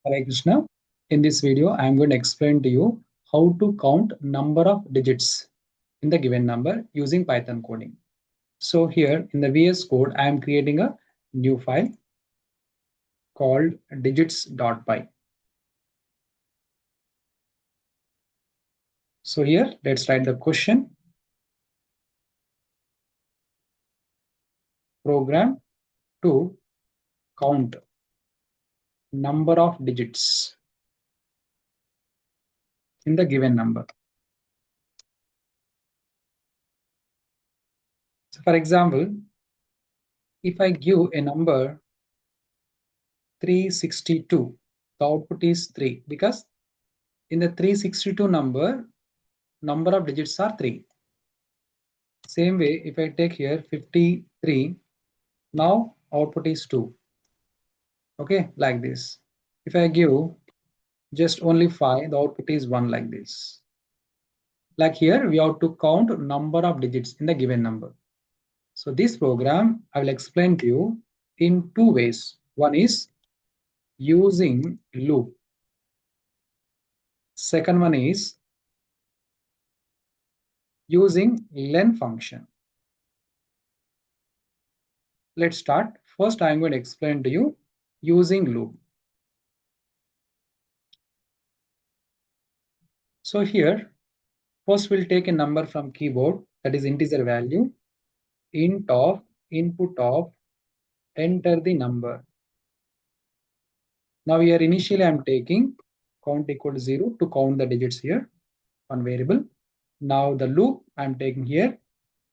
Hare Krishna. In this video, I am going to explain to you how to count number of digits in the given number using Python coding. So here in the VS Code, I am creating a new file called digits.py. So here, let's write the question. Program to count number of digits in the given number. So for example, if I give a number 362, the output is 3 because in the 362 number of digits are 3. Same way, if I take here 53, now output is 2. Okay, like this. If I give just only 5, the output is 1 like this. Like here, we have to count number of digits in the given number. So this program, I will explain to you in two ways. One is using loop. Second one is using len function. Let's start. First, I'm going to explain to you using loop. So here, first we'll take a number from keyboard, that is integer value, int of input of enter the number. Now here initially I'm taking count equal to 0 to count the digits here, one variable. Now the loop I'm taking here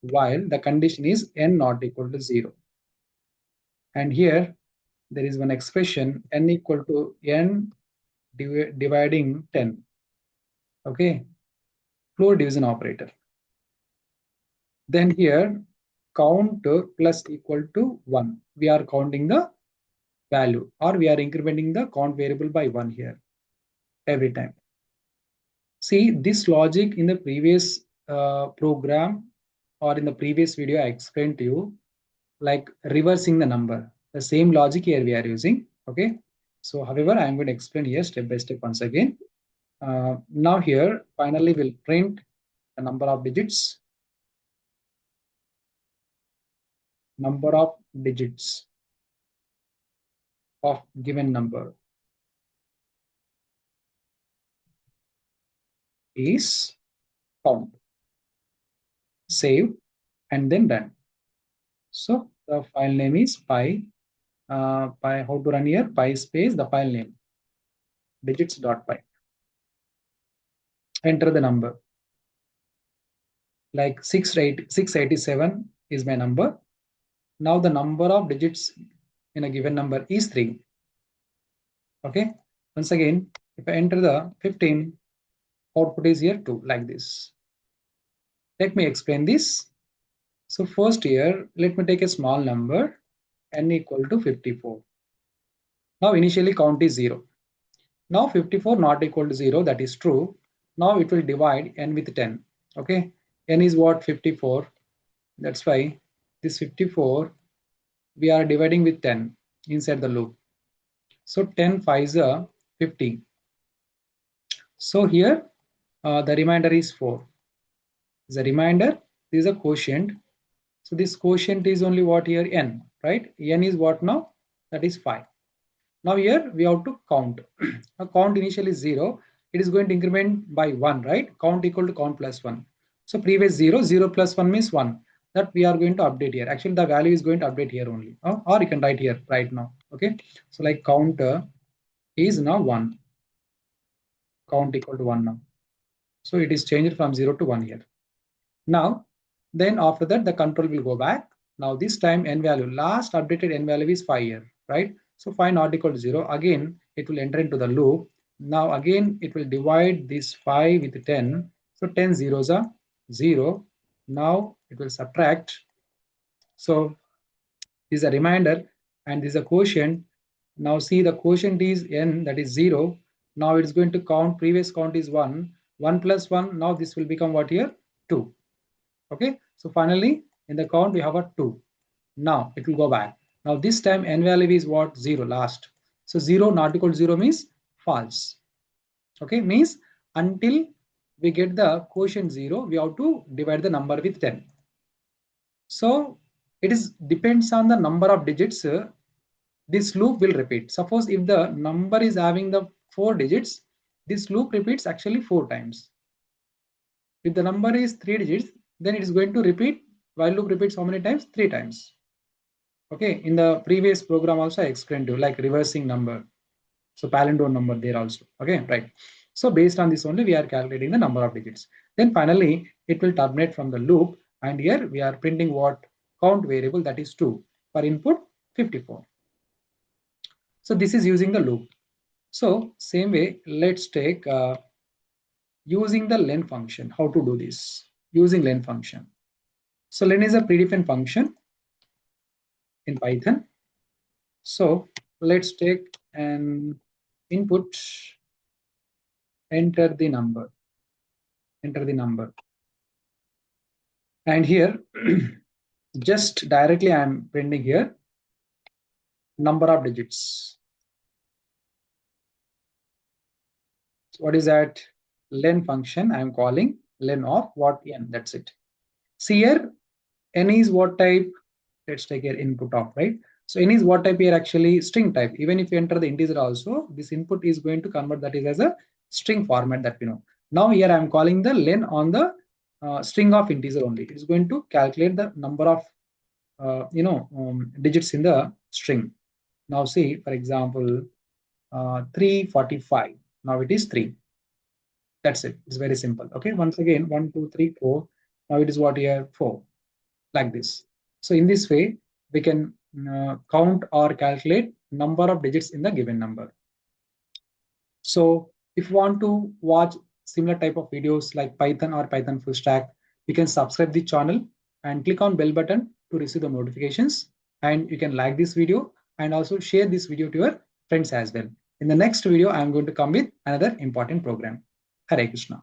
while the condition is n not equal to 0. And here there is one expression n equal to n dividing 10. Okay, floor division operator. Then here count plus equal to 1. We are counting the value or we are incrementing the count variable by 1 here every time. See this logic in the previous program or in the previous video I explained to you, like reversing the number. The same logic here we are using. Okay. So however, I am going to explain here step by step once again. Now here finally we'll print the number of digits. Number of digits of given number is count. Save and then run. So the file name is py. Py how to run here? Py space the file name digits.py. Enter the number. Like 687 is my number. Now the number of digits in a given number is 3. Okay. Once again, if I enter the 15, output is here 2 like this. Let me explain this. So first here, let me take a small number n equal to 54. Now initially count is 0. Now 54 not equal to 0, that is true. Now it will divide n with 10. Okay, n is what? 54. That's why this 54 we are dividing with 10 inside the loop. So 10 5s are 50. So here the remainder is 4. The remainder is a quotient. So this quotient is only what here? N, right? N is what now? That is 5. Now here we have to count. A count initially is 0. It is going to increment by 1, right? Count equal to count plus 1. So previous 0, 0 plus 1 means 1. That we are going to update here. Actually, the value is going to update here only. Or you can write here right now. Okay. So like counter is now 1. Count equal to 1 now. So it is changed from 0 to 1 here. Now, then after that, the control will go back. Now this time n value, last updated n value is 5 here, right? So 5 not equal to 0. Again, it will enter into the loop. Now again, it will divide this 5 with 10. So 10 zeros are 0. Now it will subtract. So this is a reminder and this is a quotient. Now see the quotient is n, that is 0. Now it's going to count, previous count is 1. 1 plus 1, now this will become what here? 2. Okay, so finally in the count we have a 2. Now it will go back. Now this time n value is what? 0 last. So 0 not equal to 0 means false. Okay, means until we get the quotient 0, we have to divide the number with 10. So it is depends on the number of digits. This loop will repeat. Suppose if the number is having the 4 digits, this loop repeats actually 4 times. If the number is 3 digits, then it is going to repeat. While loop repeats how many times? 3 times. Okay, in the previous program also I explained to you, like reversing number. So palindrome number there also. Okay, right. So based on this only we are calculating the number of digits. Then finally it will terminate from the loop, and here we are printing what? Count variable, that is 2, for input 54. So this is using the loop. So same way, let's take using the len function. How to do this? Using len function. So len is a predefined function in Python. So let's take an input, enter the number, and here just directly I'm printing here number of digits. So what is that? Len function I'm calling len of what? N. That's it. See here, n is what type? Let's take here input of, right? So n is what type here? Actually string type. Even if you enter the integer also, this input is going to convert that is as a string format, that we know. Now here I'm calling the len on the string of integer only. It is going to calculate the number of digits in the string. Now see, for example, 345. Now it is 3. That's it. It's very simple. Okay. Once again, 1, 2, 3, 4. Now it is what here? 4. Like this. So in this way, we can count or calculate number of digits in the given number. So if you want to watch similar type of videos like Python or Python full stack, you can subscribe the channel and click on bell button to receive the notifications. And you can like this video and also share this video to your friends as well. In the next video, I am going to come with another important program. Hare Krishna.